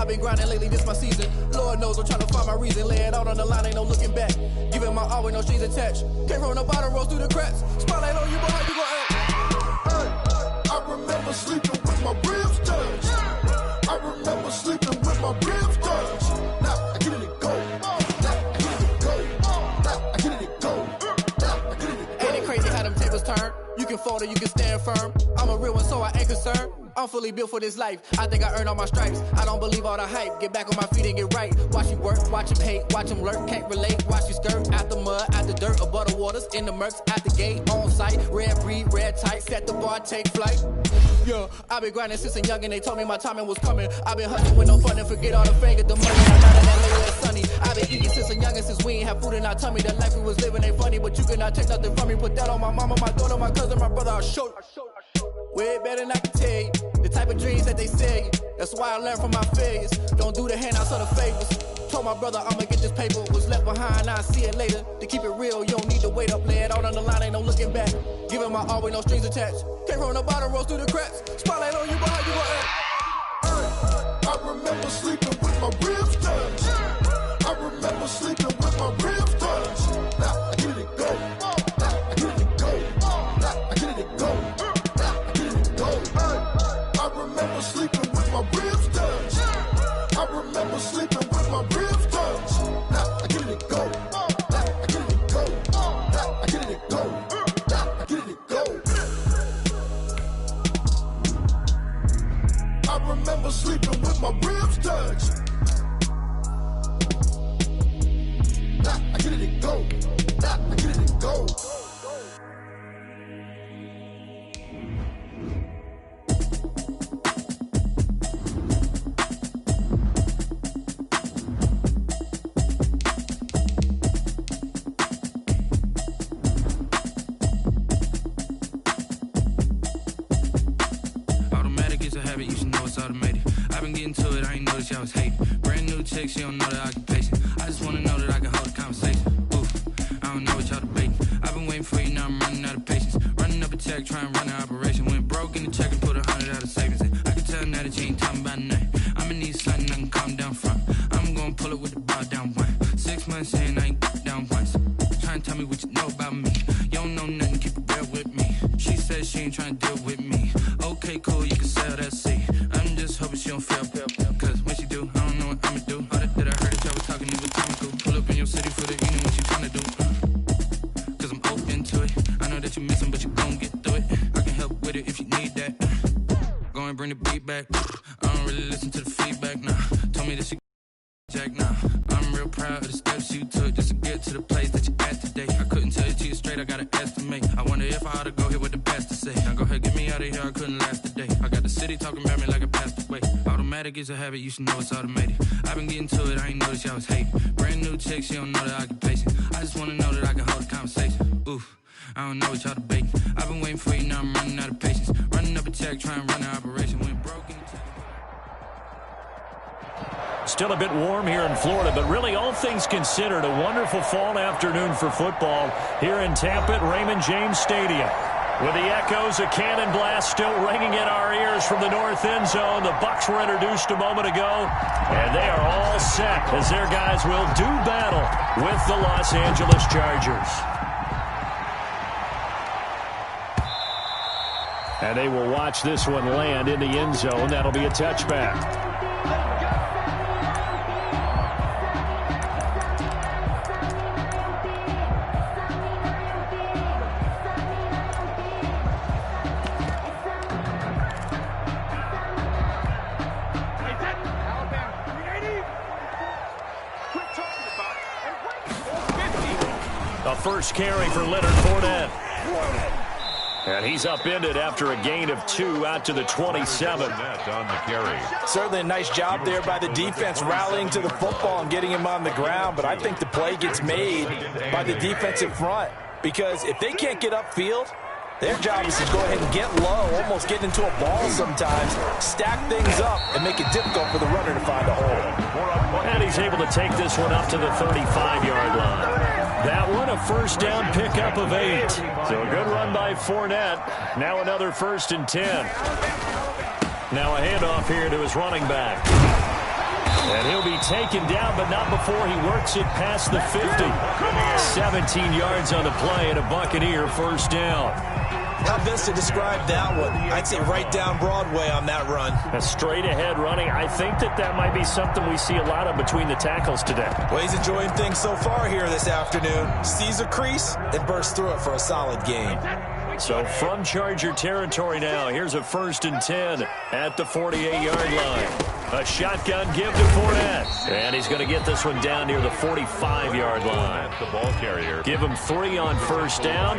I've been grinding lately, this my season. Lord knows I'm trying to find my reason. Lay it out on the line, ain't no looking back. Giving my all with no strings attached. Came from the bottom, rose through the cracks. Spotlight on you, but how you gon' act? Hey, I remember sleeping with my ribs touched. I remember sleeping with my ribs touched. Now I get it and go. Now I get it and go. Now I get it and go. Now I get it and go. Ain't it crazy how them tables turn? You can fold or you can stand firm. I'm a real one, so I ain't concerned. I'm fully built for this life. I think I earned all my stripes. I don't believe all the hype. Get back on my feet and get right. Watch you work, watch him hate, watch him lurk. Can't relate, watch you skirt. Out the mud, out the dirt, above the waters, in the murks, at the gate, on site. Red breed, red tight, set the bar, take flight. Yeah, I been grinding since a youngin'. They told me my timing was coming. I been hustling with no fun and forget all the fame, get the money. I'm not in that lady that's sunny. I been eating since a youngin', since we ain't have food in our tummy. The life we was living ain't funny, but you cannot take nothing from me. Put that on my mama, my daughter, my cousin, my brother. I'll show you. Way better than I can tell you. The type of dreams that they sell you. That's why I learned from my failures. Don't do the handouts or the favors. Told my brother I'ma get this paper. Was left behind, I'll see it later. To keep it real, you don't need to wait up. Lay it out on the line, ain't no looking back. Giving my all with no strings attached. Came from the bottom, rose through the cracks. Spotlight on you, but how you gon' act? Hey, I remember sleeping with my ribs touched. I remember sleeping with my ribs touched. Now I get it and go. Now I get it and go. Now I get it and go. Now I get it and go. Hey, I remember sleeping with my ribs touched. I remember sleeping with my ribs touched. Now I get it and go. Now I get it and go. Now I get it and go. Now I get it and go. I remember sleeping with my ribs touched. Now I get it and go. Now I get it and go. Automatic is a habit, you should know it's automated. I've been getting to it, I ain't noticed y'all was hating. Brand new chick, she don't know the occupation. I just wanna know that I can hold a conversation. Oof, I don't know what y'all debating. I've been waiting for you, now I'm running out of patience. Running up a check, trying to run an operation. Went broke in the check and put 100 out of savings in. I can tell now that you ain't talking about nothing. I'ma need something I can calm down from. I'm gonna pull it with the bar down one. 6 months in, I ain't down once. Trying to tell me what you know about me. You don't know nothing, keep it real with me. She says she ain't trying to deal with me. Okay, cool, you can sell that seat. I'm just hoping she don't fail. Cause when she do, I don't know what I'ma do. All that I heard that y'all was talking, it was comical. Pull up in your city for the evening, what you trying to do? Cause I'm open to it. I know that you missing, but you gon' get through it. I can help with it if you need that. Go and bring the beat back. I don't really listen to the feedback, nah. Told me that she Jack, nah. I'm real proud of the steps you took just to get to the place that you're at today. I couldn't tell you to you straight, I gotta estimate. I wonder if I ought to go here with the best to say. Now go ahead, get me out of here, I couldn't last a day. I got the city talking about me like I passed away. Automatic is a habit, you should know it's automated. I've been getting to it, I ain't noticed y'all was hating. Brand new chick, she don't know the occupation. I just wanna know that I can hold a conversation. Oof, I don't know what y'all debating. I've been waiting for you, now I'm running out of patience. Running up a check, trying to run an operation. Went broke in the check. Still a bit warm here in Florida, but really all things considered, a wonderful fall afternoon for football here in Tampa at Raymond James Stadium. With the echoes of cannon blast still ringing in our ears from the north end zone, the Bucs were introduced a moment ago, and they are all set as their guys will do battle with the Los Angeles Chargers. And they will watch this one land in the end zone. That'll be a touchback. A first carry for Leonard Fournette. And he's upended after a gain of 2 out to the 27. On the carry. Certainly a nice job there by the defense rallying to the football and getting him on the ground. But I think the play gets made by the defensive front. Because if they can't get upfield, their job is to go ahead and get low, almost get into a ball sometimes, stack things up, and make it difficult for the runner to find a hole. And he's able to take this one up to the 35-yard line. That one, a first down pickup of 8. So a good run by Fournette. Now another 1st and 10. Now a handoff here to his running back. And he'll be taken down, but not before he works it past the 50. 17 yards on the play and a Buccaneer first down. How best to describe that one? I'd say right down Broadway on that run. A straight-ahead running. I think that might be something we see a lot of between the tackles today. Well, he's enjoying things so far here this afternoon. Sees a crease and bursts through it for a solid gain. So from Charger territory now, here's a 1st and 10 at the 48-yard line. A shotgun give to Fournette. And he's going to get this one down near the 45-yard line. The ball carrier. Give him 3 on first down.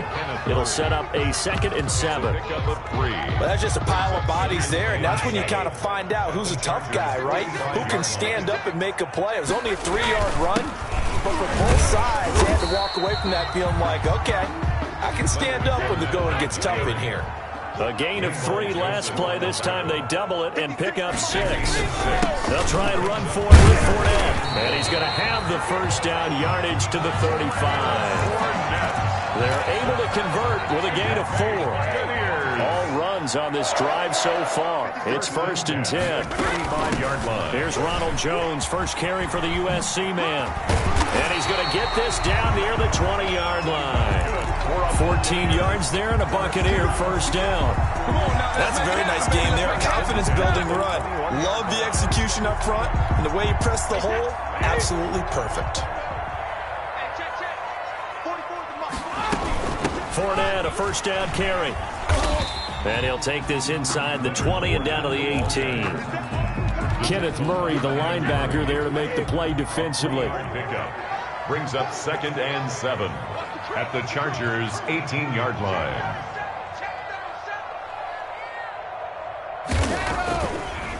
It'll set up a 2nd and 7. Well, that's just a pile of bodies there, and that's when you kind of find out who's a tough guy, right? Who can stand up and make a play. It was only a 3-yard run, but for both sides, they had to walk away from that feeling like, okay, I can stand up when the going gets tough in here. A gain of 3 last play. This time they double it and pick up 6. They'll try and run for it with Fournette. And he's going to have the first down, yardage to the 35. They're able to convert with a gain of 4. All runs on this drive so far. It's 1st and 10. 35-yard line. Here's Ronald Jones, first carry for the USC man. And he's going to get this down near the 20-yard line. 14 yards there and a Buccaneer first down. That's a very nice game there. A confidence-building run. Love the execution up front. And the way he pressed the hole, absolutely perfect. Fournette, a first down carry. And he'll take this inside the 20 and down to the 18. Kenneth Murray, the linebacker, there to make the play defensively. Pickup brings up 2nd and 7 at the Chargers' 18-yard line.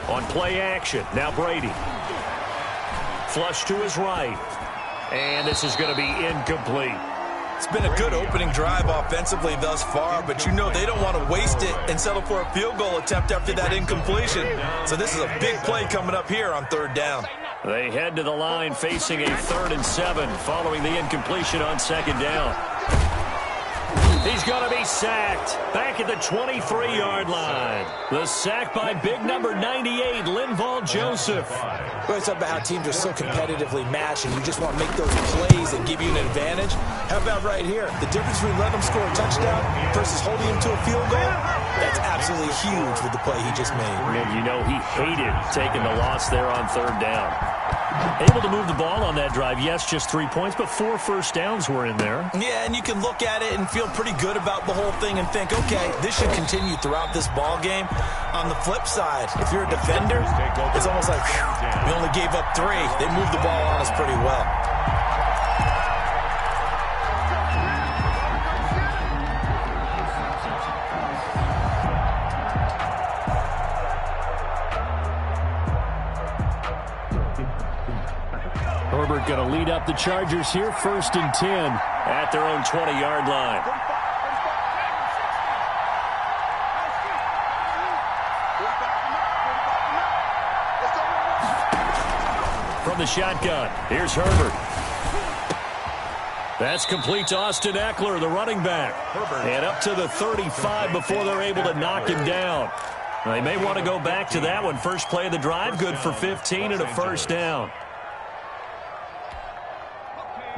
On play action, now Brady. Flush to his right. And this is going to be incomplete. It's been a good opening drive offensively thus far, but you know they don't want to waste it and settle for a field goal attempt after that incompletion. So this is a big play coming up here on 3rd down. They head to the line facing a 3rd and 7 following the incompletion on 2nd down. He's going to be sacked back at the 23-yard line. The sack by big number 98, Linval Joseph. We always talk about how teams are so competitively matched and you just want to make those plays that give you an advantage. How about right here? The difference between letting him score a touchdown versus holding him to a field goal, that's absolutely huge with the play he just made. And you know he hated taking the loss there on 3rd down. Able to move the ball on that drive. Yes, just 3 points, but 4 first downs were in there. Yeah, and you can look at it and feel pretty good about the whole thing and think, okay, this should continue throughout this ball game. On the flip side, if you're a defender, it's almost like we only gave up 3. They moved the ball on us pretty well. Herbert going to lead up the Chargers here, 1st and 10 at their own 20-yard line. From the shotgun, here's Herbert. That's complete to Austin Eckler, the running back. And up to the 35 before they're able to knock him down. They may want to go back to that one. First play of the drive, good for 15 and a first down.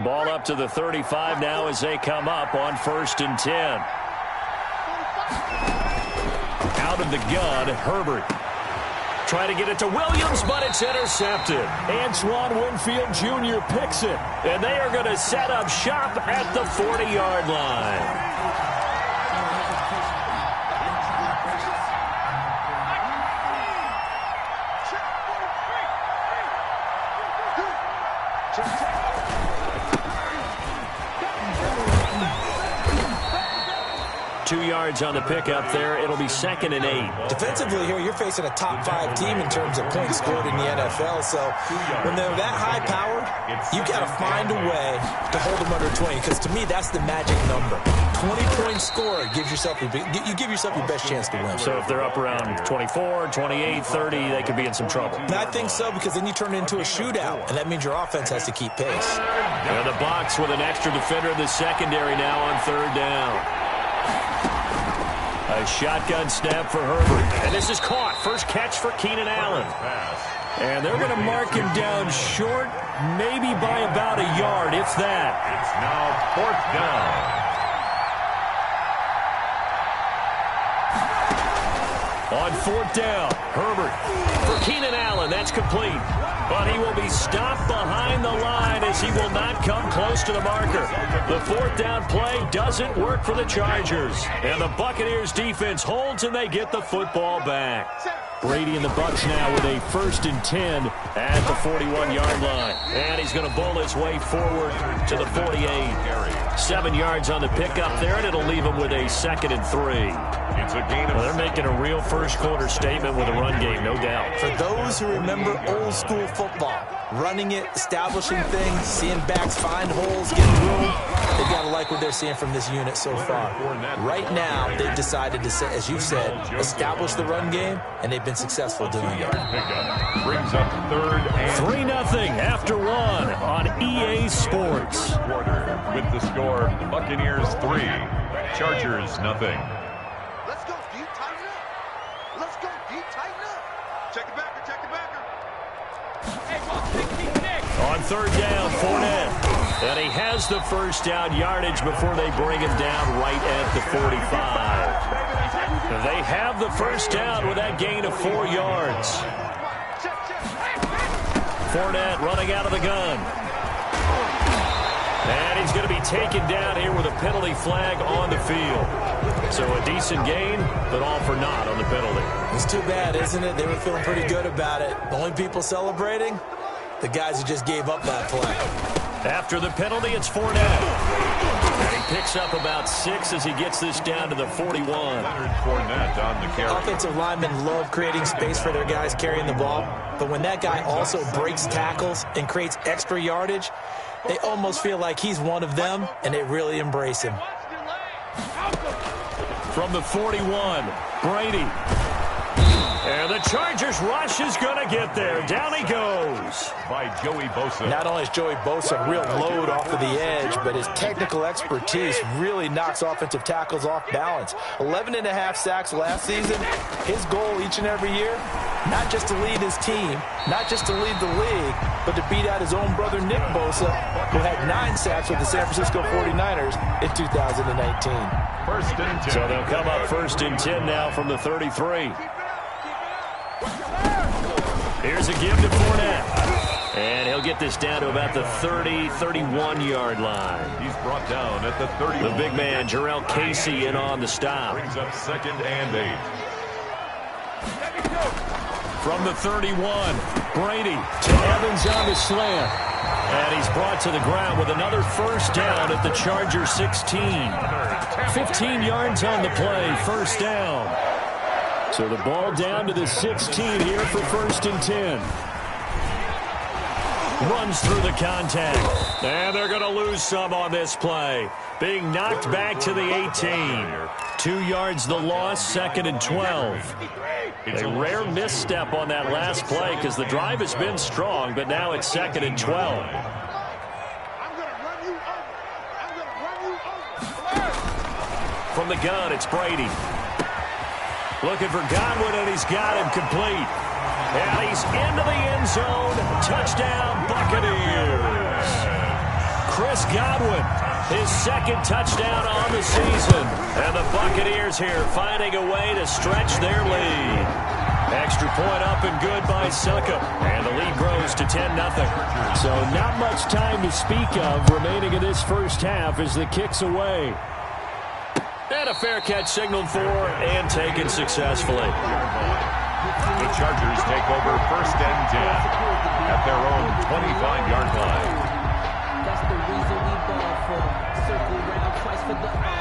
Ball up to the 35 now as they come up on 1st and 10. Out of the gun, Herbert. Try to get it to Williams, but it's intercepted. Antoine Winfield Jr. picks it. And they are going to set up shop at the 40-yard line. On the pickup there, it'll be 2nd and 8. Defensively here, you're facing a top 5 team in terms of points scored in the NFL. So when they're that high powered, you got to find a way to hold them under 20. Because to me, that's the magic number. 20 points scored gives yourself you give yourself your best chance to win. So if they're up around 24, 28, 30, they could be in some trouble. And I think so, because then you turn it into a shootout, and that means your offense has to keep pace. And the box with an extra defender in the secondary now on 3rd down. A shotgun snap for Herbert. And this is caught. First catch for Keenan Allen. And they're going to mark him down short, maybe by about a yard, if that. It's now 4th down. On 4th down, Herbert for Keenan Allen. That's complete. But he will be stopped behind the line as he will not come close to the marker. The 4th down play doesn't work for the Chargers. And the Buccaneers defense holds and they get the football back. Brady and the Bucs now with a 1st and 10 at the 41-yard line. And he's going to bowl his way forward to the 48. 7 yards on the pickup there, and it'll leave him with a 2nd and 3. It's a gain of... Well, they're making a real first-quarter statement with a run game, no doubt. For those who remember old-school football, running it, establishing things, seeing backs find holes, get room, they've got to like what they're seeing from this unit so far. Right now, they've decided to, as you said, establish the run game, and they've been successful doing it. Brings up 3rd and... 3-0 after 1 on EA Sports. Quarter with the score, Buccaneers 3, Chargers 0. Let's go, deep, tighten up. Let's go, deep, tighten up. Check it backer, check it backer. On 3rd down, Fournette. And he has the 1st down yardage before they bring him down right at the 45. They have the 1st down with that gain of 4 yards. Fournette running out of the gun. And he's going to be taken down here with a penalty flag on the field. So a decent gain, but all for naught on the penalty. It's too bad, isn't it? They were feeling pretty good about it. The only people celebrating, the guys who just gave up that play. After the penalty, it's Fournette. And he picks up about 6 as he gets this down to the 41. Fournette on the carry. Offensive linemen love creating space for their guys carrying the ball, but when that guy also breaks tackles and creates extra yardage, they almost feel like he's one of them, and they really embrace him. From the 41, Brady. And the Chargers rush is going to get there. Down he goes. By Joey Bosa. Not only is Joey Bosa a real load off of the edge, but his technical expertise really knocks offensive tackles off balance. 11.5 sacks last season. His goal each and every year, not just to lead his team, not just to lead the league, but to beat out his own brother Nick Bosa, who had 9 sacks with the San Francisco 49ers in 2019. 1st and 10. So they'll come up 1st and 10 now from the 33. Here's a give to Fournette. And he'll get this down to about the 30, 31-yard line. He's brought down at the 30. The big man, Jarrell Casey, in on the stop. Brings up 2nd and 8. From the 31, Brady to Evans on the slant. And he's brought to the ground with another 1st down at the Chargers 16. 15 yards on the play, 1st down. So the ball down to the 16 here for 1st and 10. Runs through the contact. And they're going to lose some on this play. Being knocked back to the 18. 2 yards the loss, 2nd and 12. A rare misstep on that last play because the drive has been strong, but now it's 2nd and 12. From the gun, it's Brady. Looking for Godwin, and he's got him complete. And he's into the end zone. Touchdown, Buccaneers. Chris Godwin, his 2nd touchdown on the season. And the Buccaneers here finding a way to stretch their lead. Extra point up and good by Succop. And the lead grows to 10-0. So not much time to speak of remaining in this 1st half as the kick's away. And a fair catch signaled for and taken successfully. The Chargers take over 1st and 10 at their own 25-yard line.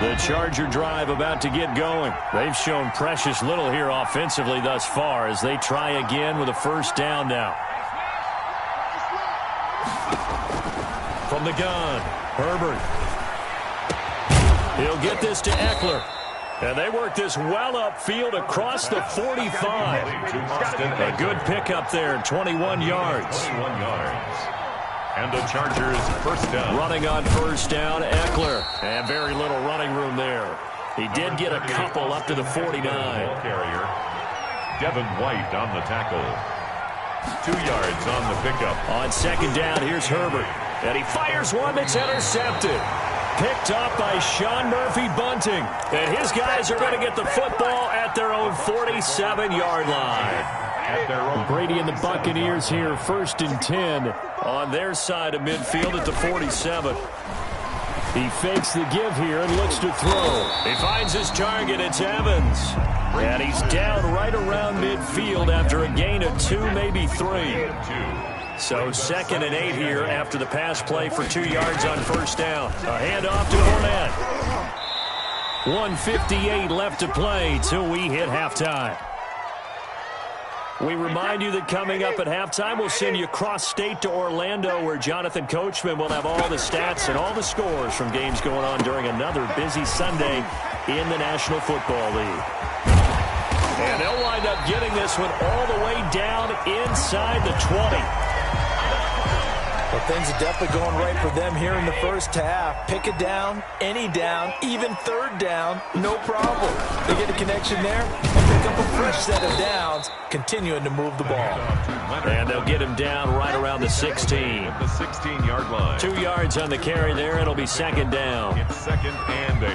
The Charger drive about to get going. They've shown precious little here offensively thus far as they try again with a 1st down now. From the gun, Herbert. He'll get this to Eckler. And they work this well upfield across the 45. A good pickup there, 21 yards. 21 yards. And the Chargers 1st down. Running on 1st down, Eckler. And very little running room there. He did get a couple up to the 49. Carrier, Devin White on the tackle. 2 yards on the pickup. On second down, here's Herbert. And he fires one that's intercepted. Picked up by Sean Murphy-Bunting. And his guys are going to get the football at their own 47-yard line. Brady and the Buccaneers here, 1st and 10 on their side of midfield at the 47. He fakes the give here and looks to throw. He finds his target. It's Evans. And he's down right around midfield after a gain of 2, maybe 3. So 2nd and 8 here after the pass play for 2 yards on first down. A handoff to Fournette. 1:58 left to play till we hit halftime. We remind you that coming up at halftime, we'll send you cross-state to Orlando, where Jonathan Coachman will have all the stats and all the scores from games going on during another busy Sunday in the National Football League. And they'll wind up getting this one all the way down inside the 20. Well, things are definitely going right for them here in the first half. Pick a down, any down, even 3rd down, no problem. They get a connection there and pick up a fresh set of downs, continuing to move the ball. And they'll get him down right around the 16. The 16-yard line. 2 yards on the carry there. It'll be 2nd down. It's 2nd and 8.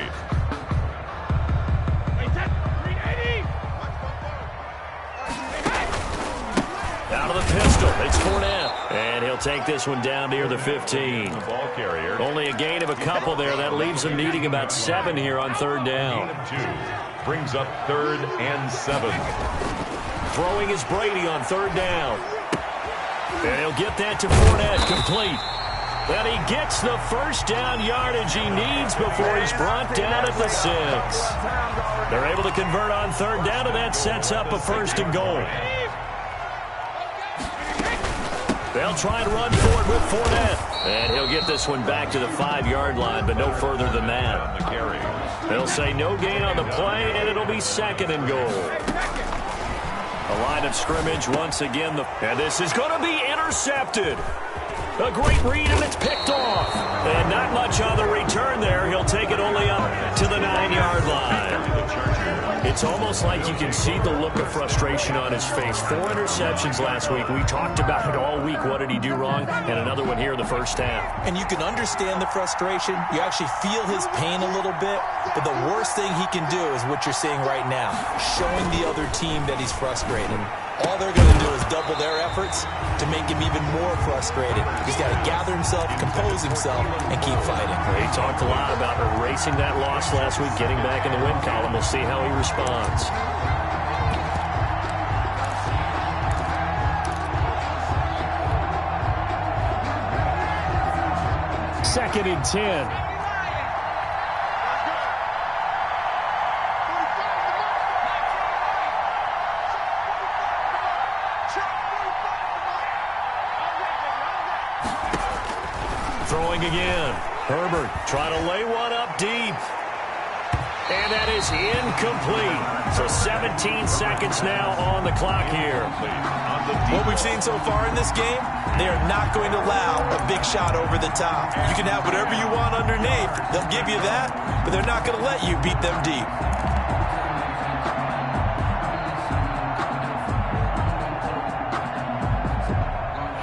Out of the pistol, it's Fournette. And he'll take this one down near the 15. The ball carrier. Only a gain of a couple there. That leaves him needing about 7 here on 3rd down. 2 brings up 3rd and 7. Throwing is Brady on 3rd down. And he'll get that to Fournette, complete. And he gets the first down yardage he needs before he's brought down at the 6. They're able to convert on 3rd down, and that sets up a 1st and goal. They'll try and run forward with Fournette. And he'll get this one back to the 5-yard line, but no further than that. They'll say no gain on the play, and it'll be 2nd and goal. A line of scrimmage once again. And this is going to be intercepted. A great read, and it's picked off. And not much on the return there. He'll take it only up to the 9-yard line. It's almost like you can see the look of frustration on his face. 4 interceptions last week. We talked about it all week. What did he do wrong? And another one here in the first half. And you can understand the frustration. You actually feel his pain a little bit. But the worst thing he can do is what you're seeing right now, showing the other team that he's frustrated. All they're going to do is double their efforts to make him even more frustrated. He's got to gather himself, compose himself, and keep fighting. He talked a lot about erasing that loss last week, getting back in the win column. We'll see how he responds. Second and 10. Throwing again. Herbert trying to lay one up deep. And that is incomplete. So 17 seconds now on the clock here. What we've seen so far in this game, they are not going to allow a big shot over the top. You can have whatever you want underneath. They'll give you that, but they're not going to let you beat them deep.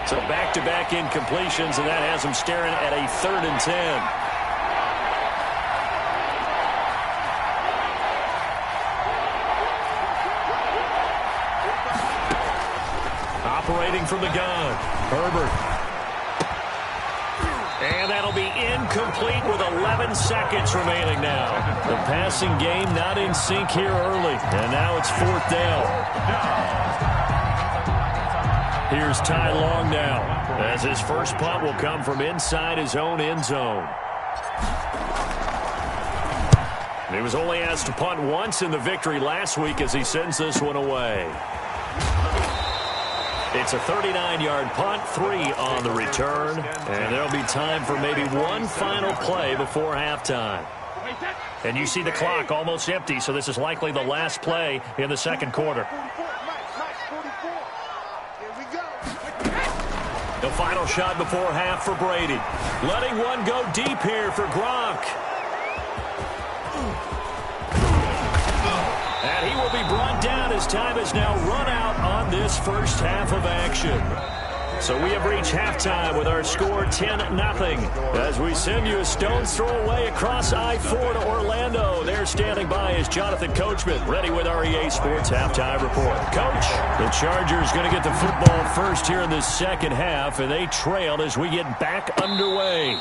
So back-to-back incompletions, and that has him staring at a 3rd and 10. Operating from the gun, Herbert. And that'll be incomplete with 11 seconds remaining now. The passing game not in sync here early, and now it's 4th down. Here's Ty Long now, as his first punt will come from inside his own end zone. He was only asked to punt once in the victory last week as he sends this one away. It's a 39-yard punt, 3 on the return, and there'll be time for maybe one final play before halftime. And you see the clock almost empty, so this is likely the last play in the second quarter. The final shot before half for Brady. Letting one go deep here for Gronk. And he will be brought down as time is now run out on this first half of action. So we have reached halftime with our score 10-0 as we send you a stone's throw away across I-4 to Orlando. There standing by is Jonathan Coachman, ready with our EA Sports Halftime Report. Coach, the Chargers going to get the football first here in the second half, and they trail as we get back underway.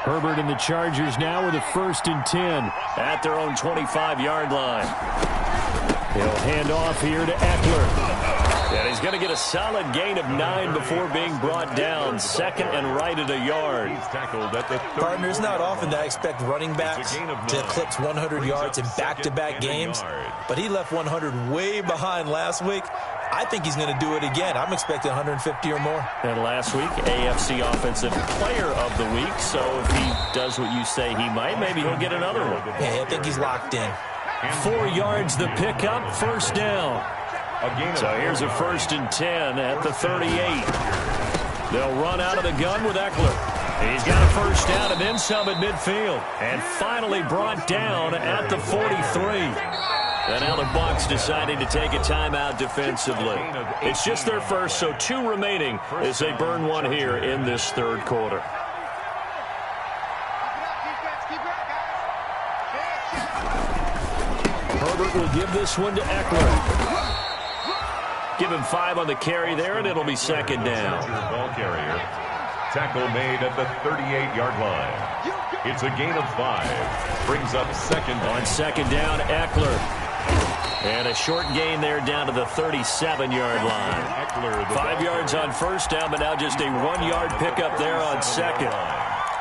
Herbert and the Chargers now with a 1st and 10 at their own 25-yard line. He'll hand off here to Eckler. And he's going to get a solid gain of 9 before being brought down. 2nd and right at a yard. Partner, it's not often that I expect running backs to eclipse 100 yards in back-to-back games, but he left 100 way behind last week. I think he's going to do it again. I'm expecting 150 or more. And last week, AFC Offensive Player of the Week. So if he does what you say he might, maybe he'll get another one. Yeah, I think he's locked in. 4 yards the pickup, 1st down. So here's a 1st and 10 at the 38. They'll run out of the gun with Eckler. He's got a 1st down and then some at midfield. And finally brought down at the 43. And now the Bucs deciding to take a timeout defensively. It's just their first, so 2 remaining as they burn one here in this 3rd quarter. Herbert will give this one to Eckler. Give him 5 on the carry there, and it'll be 2nd down. Ball carrier. Tackle made at the 38-yard line. It's a gain of 5. Brings up 2nd. On 2nd down, Eckler. And a short gain there down to the 37-yard line. 5 yards on 1st down, but now just a 1-yard pickup there on 2nd.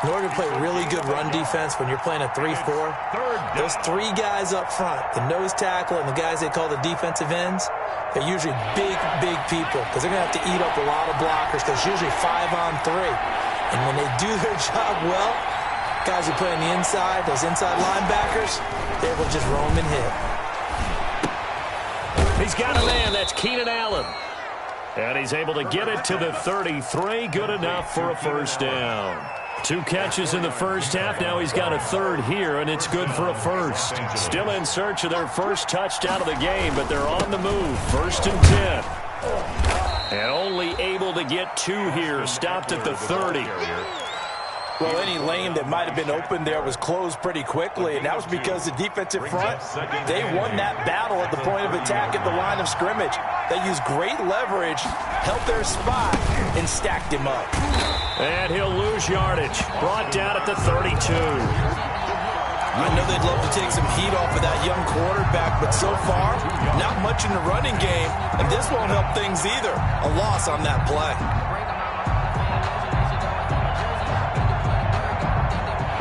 In order to play really good run defense when you're playing a 3-4, those 3 guys up front, the nose tackle and the guys they call the defensive ends, they're usually big people because they're going to have to eat up a lot of blockers because it's usually 5-on-3. And when they do their job well, guys who play on the inside, those inside linebackers, they will just roam and hit. He's got a man. That's Keenan Allen. And he's able to get it to the 33. Good enough for a 1st down. 2 catches in the first half. Now he's got a 3rd here, and it's good for a 1st. Still in search of their 1st touchdown of the game, but they're on the move. 1st and 10. And only able to get 2 here. Stopped at the 30. Well, any lane that might have been open there was closed pretty quickly, and that was because the defensive front, they won that battle at the point of attack at the line of scrimmage. They used great leverage, held their spot, and stacked him up. And he'll lose yardage. Brought down at the 32. I know they'd love to take some heat off of that young quarterback, but so far, not much in the running game, and this won't help things either. A loss on that play.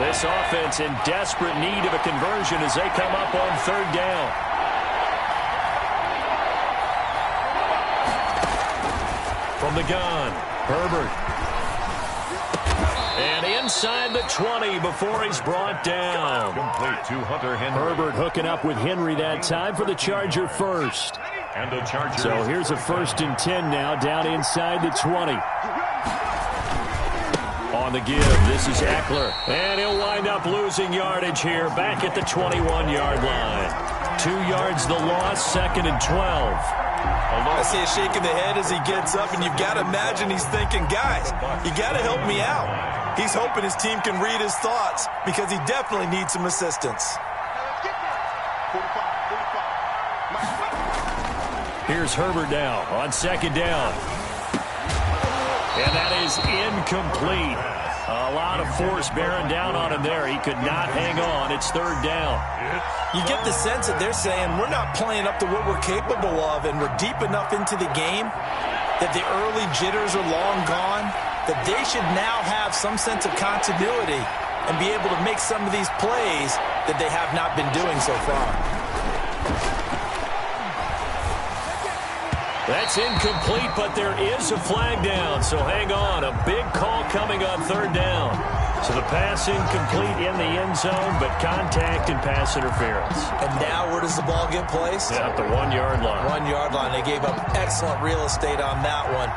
This offense in desperate need of a conversion as they come up on 3rd down. From the gun, Herbert. And inside the 20 before he's brought down. Complete to Hunter Henry. Herbert hooking up with Henry that time for the Charger 1st. And the Chargers. So here's a 1st and 10 now down inside the 20. On the give, this is Eckler. And he'll wind up losing yardage here back at the 21-yard line. 2 yards the loss, 2nd and 12. I see a shake of the head as he gets up, and you've got to imagine he's thinking, guys, you got to help me out. He's hoping his team can read his thoughts because he definitely needs some assistance. Here's Herbert now on 2nd down. And that is incomplete. A lot of force bearing down on him there. He could not hang on. It's 3rd down. You get the sense that they're saying we're not playing up to what we're capable of, and we're deep enough into the game that the early jitters are long gone, that they should now have some sense of continuity and be able to make some of these plays that they have not been doing so far. That's incomplete, but there is a flag down, so hang on. A big call coming on 3rd down. So the pass incomplete in the end zone, but contact and pass interference. And now where does the ball get placed? At the 1-yard line. 1-yard line. They gave up excellent real estate on that one.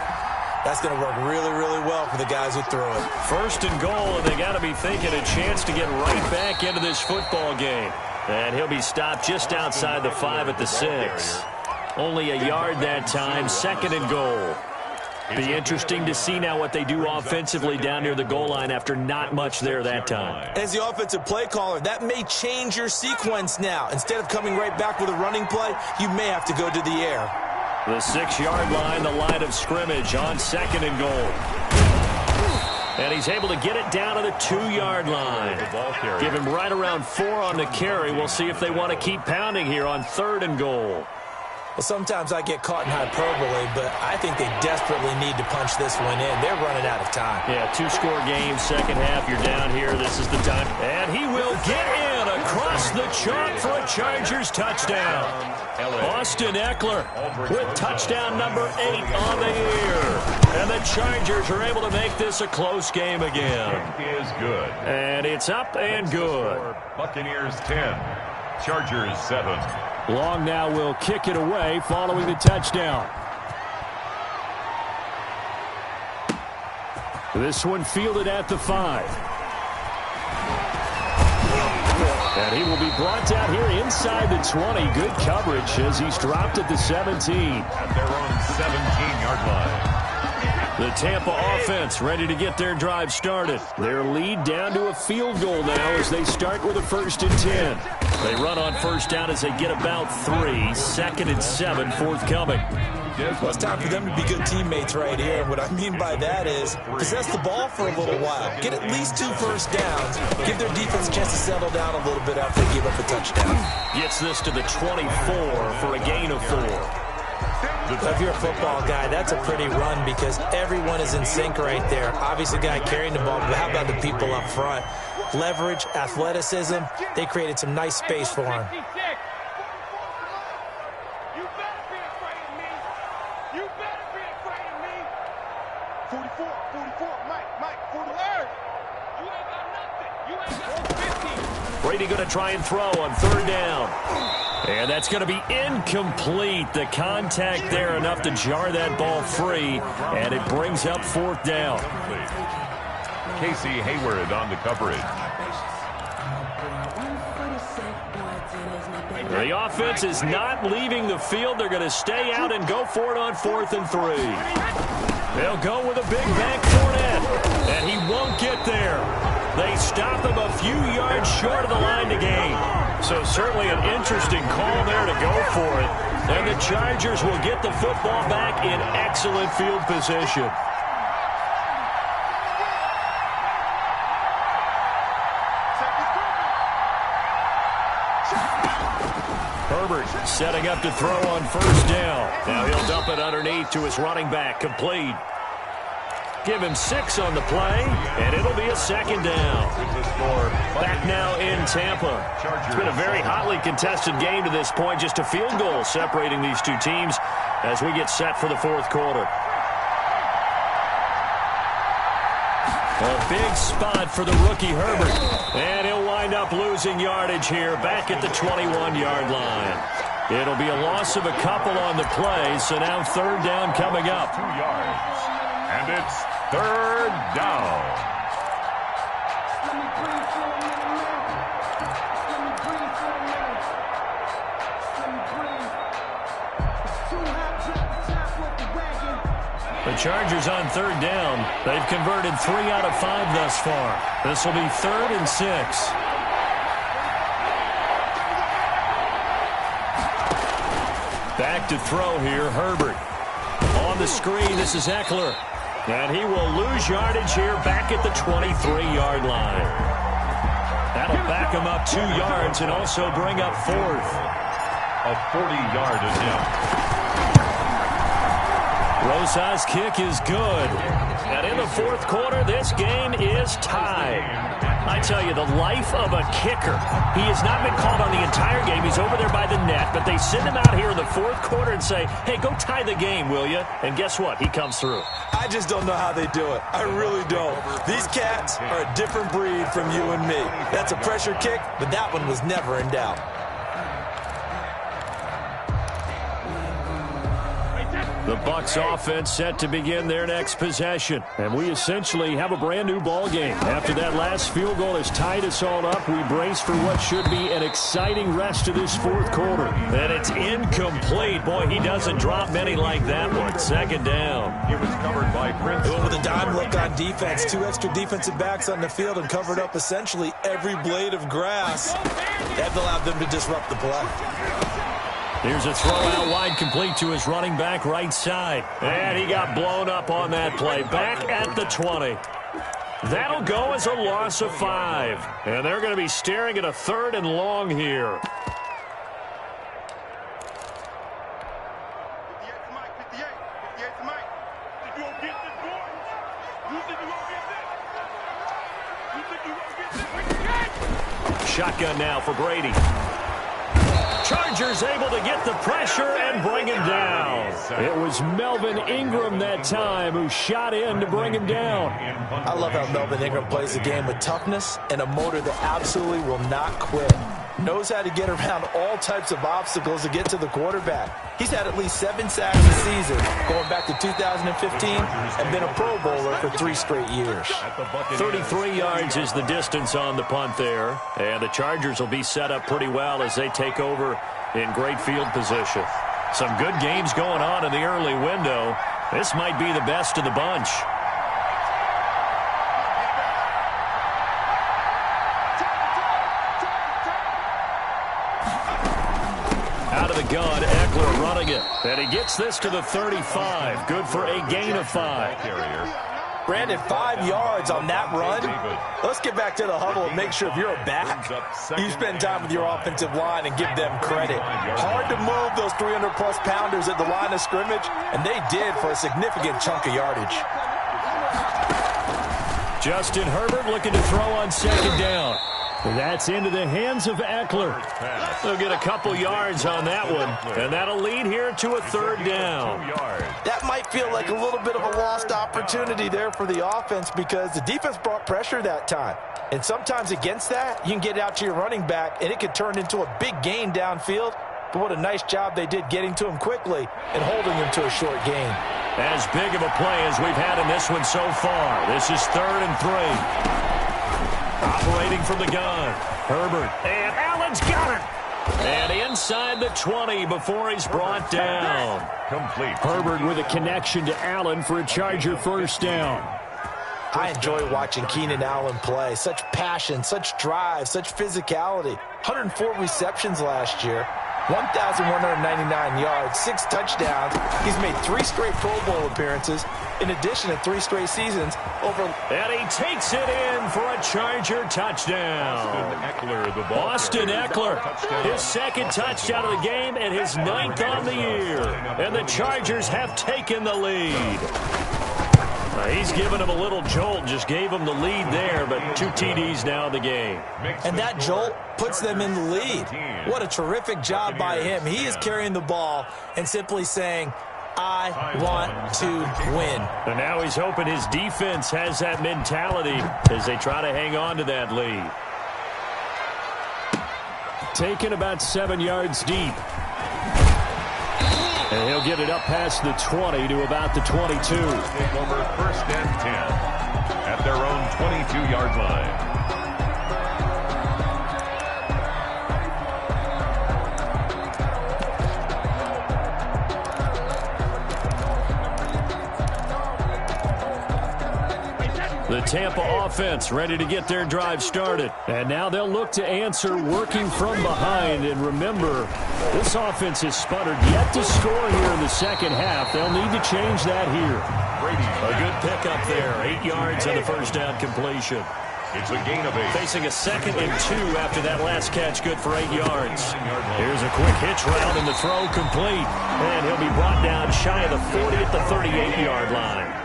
That's going to work really, really well for the guys who throw it. First and goal, and they got to be thinking a chance to get right back into this football game. And he'll be stopped just outside the 5 at the 6. Only a yard that time, second and goal. Be interesting to see now what they do offensively down near the goal line after not much there that time. As the offensive play caller, that may change your sequence now. Instead of coming right back with a running play, you may have to go to the air. The 6-yard line, the line of scrimmage on second and goal. And he's able to get it down to the 2-yard line. Give him right around 4 on the carry. We'll see if they want to keep pounding here on third and goal. Well, sometimes I get caught in hyperbole, but I think they desperately need to punch this one in. They're running out of time. Yeah, 2-score game, second half, you're down here. This is the time. And he will get in across the chalk for a Chargers touchdown. Austin Eckler with touchdown number 8 on the year. And the Chargers are able to make this a close game again. Is good. And it's up and good. Buccaneers 10, Chargers 7. Long now will kick it away following the touchdown. This one fielded at the 5. And he will be brought down here inside the 20. Good coverage as he's dropped at the 17. At their own 17-yard line. The Tampa offense ready to get their drive started. Their lead down to a field goal now as they start with a 1st and 10. They run on first down as they get about 3. 2nd and 7 forthcoming. Well, it's time for them to be good teammates right here. And what I mean by that is possess the ball for a little while. Get at least 2 first downs. Give their defense a chance to settle down a little bit after they give up a touchdown. Gets this to the 24 for a gain of 4. If you're a football guy, that's a pretty run because everyone is in sync right there. Obviously, the guy carrying the ball, but how about the people up front? Leverage, athleticism, they created some nice space for him. Brady going to try and throw on third down. And that's going to be incomplete. The contact there enough to jar that ball free. And it brings up 4th down. Casey Hayward on the coverage. The offense is not leaving the field. They're going to stay out and go for it on 4th and 3. They'll go with a big back Fournette. And he won't get there. They stop him a few yards short of the line to gain. So certainly an interesting call there to go for it. And the Chargers will get the football back in excellent field position. Herbert setting up to throw on first down. Now he'll dump it underneath to his running back. Complete. Give him 6 on the play, and it'll be a 2nd down. Back now in Tampa. It's been a very hotly contested game to this point. Just a field goal separating these two teams as we get set for the 4th quarter. A big spot for the rookie Herbert. And he'll wind up losing yardage here back at the 21-yard line. It'll be a loss of a couple on the play, so now 3rd down coming up. 2 yards. And it's 3rd down. The Chargers on 3rd down. They've converted 3 out of 5 thus far. This will be 3rd and 6. Back to throw here, Herbert. On the screen, this is Eckler. And he will lose yardage here back at the 23-yard line. That'll back him up 2 yards and also bring up 4th. A 40-yard attempt. Rosa's kick is good. And in the 4th quarter, this game is tied. I tell you, the life of a kicker. He has not been called on the entire game. He's over there by the net, but they send him out here in the 4th quarter and say, hey, go tie the game, will you? And guess what? He comes through. I just don't know how they do it. I really don't. These cats are a different breed from you and me. That's a pressure kick, but that one was never in doubt. The Bucs offense set to begin their next possession. And we essentially have a brand new ball game. After that last field goal has tied us all up, we brace for what should be an exciting rest of this fourth quarter. And it's incomplete. Boy, he doesn't drop many like that one. Second down. It was covered by Prince. With a dime look on defense, 2 extra defensive backs on the field and covered up essentially every blade of grass. That allowed them to disrupt the play. Here's a throw out wide, complete to his running back right side. And he got blown up on that play. Back at the 20. That'll go as a loss of 5. And they're going to be staring at a 3rd and long here. Shotgun now for Brady. Chargers able to get the pressure and bring him down. It was Melvin Ingram that time who shot in to bring him down. I love how Melvin Ingram plays the game with toughness and a motor that absolutely will not quit. Knows how to get around all types of obstacles to get to the quarterback. He's had at least 7 sacks this season, going back to 2015, and been a Pro Bowler for 3 straight years. 33 yards is the distance on the punt there. And the Chargers will be set up pretty well as they take over in great field position. Some good games going on in the early window. This might be the best of the bunch. Out of the gun, Eckler running it. And he gets this to the 35. Good for a gain of 5. Brandon, 5 yards on that run. Let's get back to the huddle and make sure if you're a back, you spend time with your offensive line and give them credit. Hard to move those 300-plus pounders at the line of scrimmage, and they did for a significant chunk of yardage. Justin Herbert looking to throw on second down. That's into the hands of Eckler. They'll get a couple yards on that one, and that'll lead here to a 3rd down. That might feel like a little bit of a lost opportunity there for the offense because the defense brought pressure that time. And sometimes against that, you can get out to your running back, and it could turn into a big gain downfield. But what a nice job they did getting to him quickly and holding him to a short gain. As big of a play as we've had in this one so far. This is 3rd and 3. Operating from the gun. Herbert. And Allen's got it. And inside the 20 before he's brought down. Complete. Herbert with a connection to Allen for a Charger first down. I enjoy watching Keenan Allen play. Such passion, such drive, such physicality. 104 receptions last year. 1,199 yards, 6 touchdowns. He's made 3 straight Pro Bowl appearances, in addition to 3 straight seasons over. And he takes it in for a Charger touchdown. Austin Eckler, his 2nd touchdown of the game and his 9th on the year. And the Chargers have taken the lead. He's given him a little jolt, just gave him the lead there, but 2 TDs now in the game. And that jolt puts them in the lead. What a terrific job by him. He is carrying the ball and simply saying, I want to win. And now he's hoping his defense has that mentality as they try to hang on to that lead. Taken about 7 yards deep. And he'll get it up past the 20 to about the 22. Take over 1st and 10 at their own 22-yard line. The Tampa offense ready to get their drive started. And now they'll look to answer working from behind. And remember, this offense has sputtered yet to score here in the second half. They'll need to change that here. A good pickup there. 8 yards on the first down completion. It's a gain of 8. Facing a 2nd and 2 after that last catch, good for 8 yards. Here's a quick hitch route and the throw complete. And he'll be brought down shy of the 40 at the 38-yard line.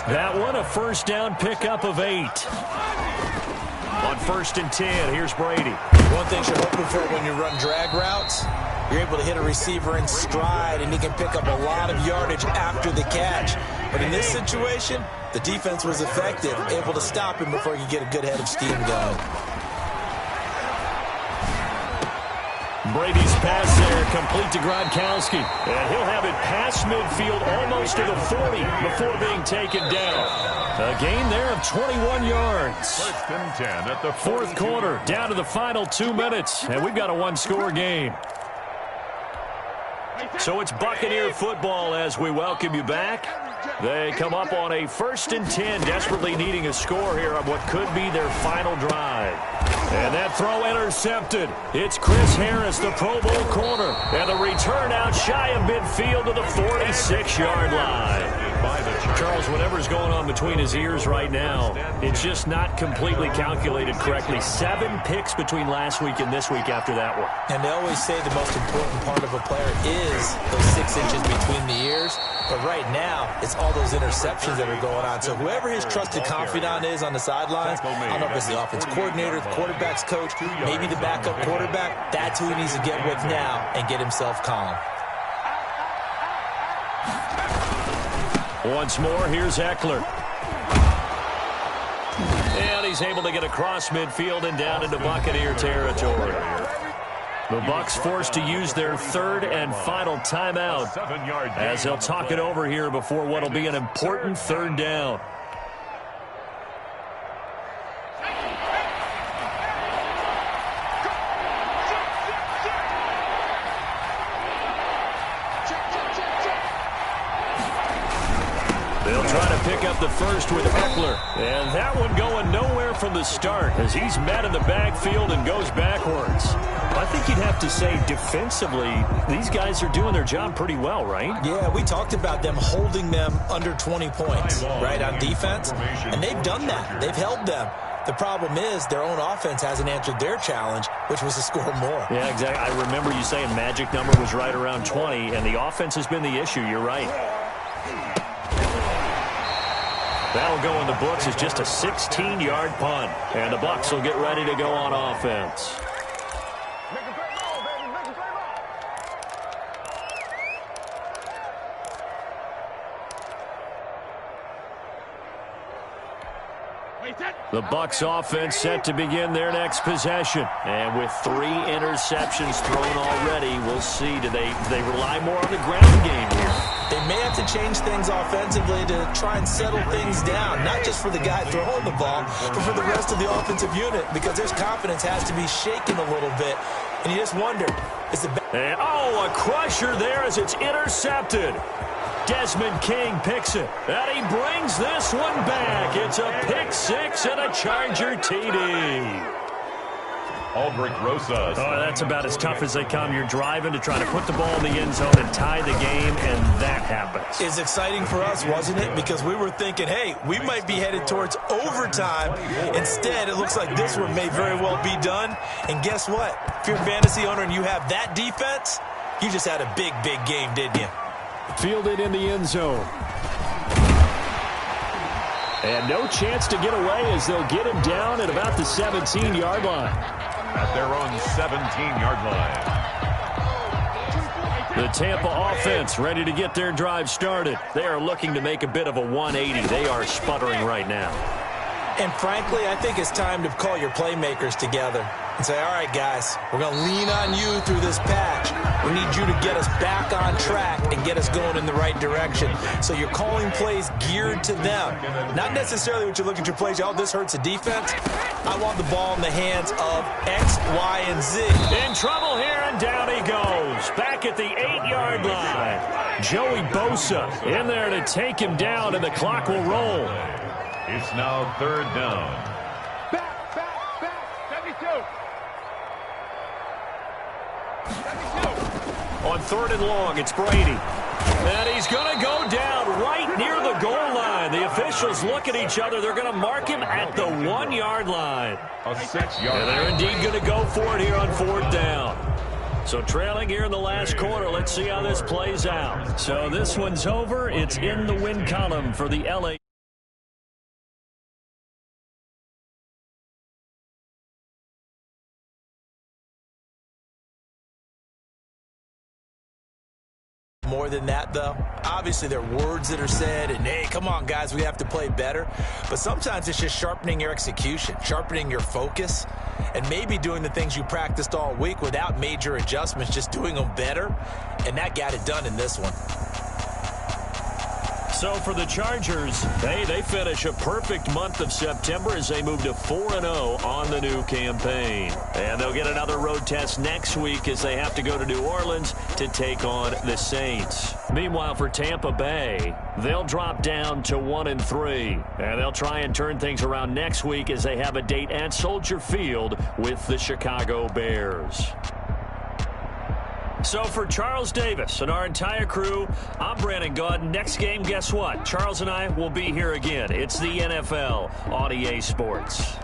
That one, a first down pickup of 8. On 1st and 10, here's Brady. One thing you're hoping for when you run drag routes, you're able to hit a receiver in stride, and he can pick up a lot of yardage after the catch. But in this situation, the defense was effective, able to stop him before he could get a good head of steam going. Brady's pass there, complete to Gronkowski. And he'll have it past midfield, almost to the 40, before being taken down. A gain there of 21 yards. First and 10 at the Fourth quarter, down to the final 2 minutes, and we've got a one-score game. So it's Buccaneer football as we welcome you back. They come up on a 1st and 10, desperately needing a score here on what could be their final drive. And that throw intercepted. It's Chris Harris, the Pro Bowl corner. And the return out shy of midfield to the 46-yard line. Charles, whatever's going on between his ears right now, it's just not completely calculated correctly. 7 picks between last week and this week after that one. And they always say the most important part of a player is those 6 inches between the ears. But right now, it's all those interceptions that are going on. So whoever his trusted confidant is on the sidelines, I don't know if it's the offense coordinator, the quarterback's coach, maybe the backup quarterback, that's who he needs to get with now and get himself calm. Once more, here's Eckler. And he's able to get across midfield and down into Buccaneer territory. The Bucs forced to use their 3rd and final timeout as they'll talk it over here before what will be an important 3rd down. They'll try to pick up the first with Eckler. And that one going nowhere from the start as he's met in the backfield and goes backwards. I think you'd have to say defensively, these guys are doing their job pretty well, right? Yeah, we talked about them holding them under 20 points, right, on defense. And they've done that. They've held them. The problem is their own offense hasn't answered their challenge, which was to score more. Yeah, exactly. I remember you saying magic number was right around 20, and the offense has been the issue. You're right. That'll go in the books as just a 16-yard punt. And the Bucs will get ready to go on offense. The Bucs offense set to begin their next possession. And with 3 interceptions thrown already, we'll see. Do they rely more on the ground game here? They may have to change things offensively to try and settle things down, not just for the guy throwing the ball, but for the rest of the offensive unit, because their confidence has to be shaken a little bit. And you just wonder, is the... a crusher there as it's intercepted. Desmond King picks it, and he brings this one back. It's a pick 6 and a Charger TD. Aldrich Rosas. Oh, that's about as tough as they come. You're driving to try to put the ball in the end zone and tie the game, and that happens. It's exciting for us, wasn't it? Because we were thinking, hey, we might be headed towards overtime. Instead, it looks like this one may very well be done. And guess what? If you're a fantasy owner and you have that defense, you just had a big, big game, didn't you? Fielded in the end zone. And no chance to get away as they'll get him down at about the 17-yard line. At their own 17-yard line. The Tampa offense ready to get their drive started. They are looking to make a bit of a 180. They are sputtering right now. And frankly, I think it's time to call your playmakers together and say, all right, guys, we're going to lean on you through this patch. We need you to get us back on track and get us going in the right direction. So you're calling plays geared to them. Not necessarily what you look at your plays, oh, this hurts the defense. I want the ball in the hands of X, Y, and Z. In trouble here, and down he goes. Back at the 8-yard line. Joey Bosa in there to take him down, and the clock will roll. It's now 3rd down. Back, 72. On 3rd and long, it's Brady. And he's going to go down right near the goal line. The officials look at each other. They're going to mark him at the 1-yard line. A 6-yard. And they're indeed going to go for it here on 4th down. So trailing here in the last quarter. Let's see how this plays out. So this one's over. It's in the win column for the LA. More more than that, though. Obviously, there are words that are said, and, hey, come on, guys, we have to play better. But sometimes it's just sharpening your execution, sharpening your focus, and maybe doing the things you practiced all week without major adjustments, just doing them better. And that got it done in this one. So for the Chargers, they finish a perfect month of September as they move to 4-0 on the new campaign. And they'll get another road test next week as they have to go to New Orleans to take on the Saints. Meanwhile, for Tampa Bay, they'll drop down to 1-3. And they'll try and turn things around next week as they have a date at Soldier Field with the Chicago Bears. So for Charles Davis and our entire crew, I'm Brandon Gaudin. Next game, guess what? Charles and I will be here again. It's the NFL on EA Sports.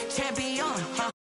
Champion.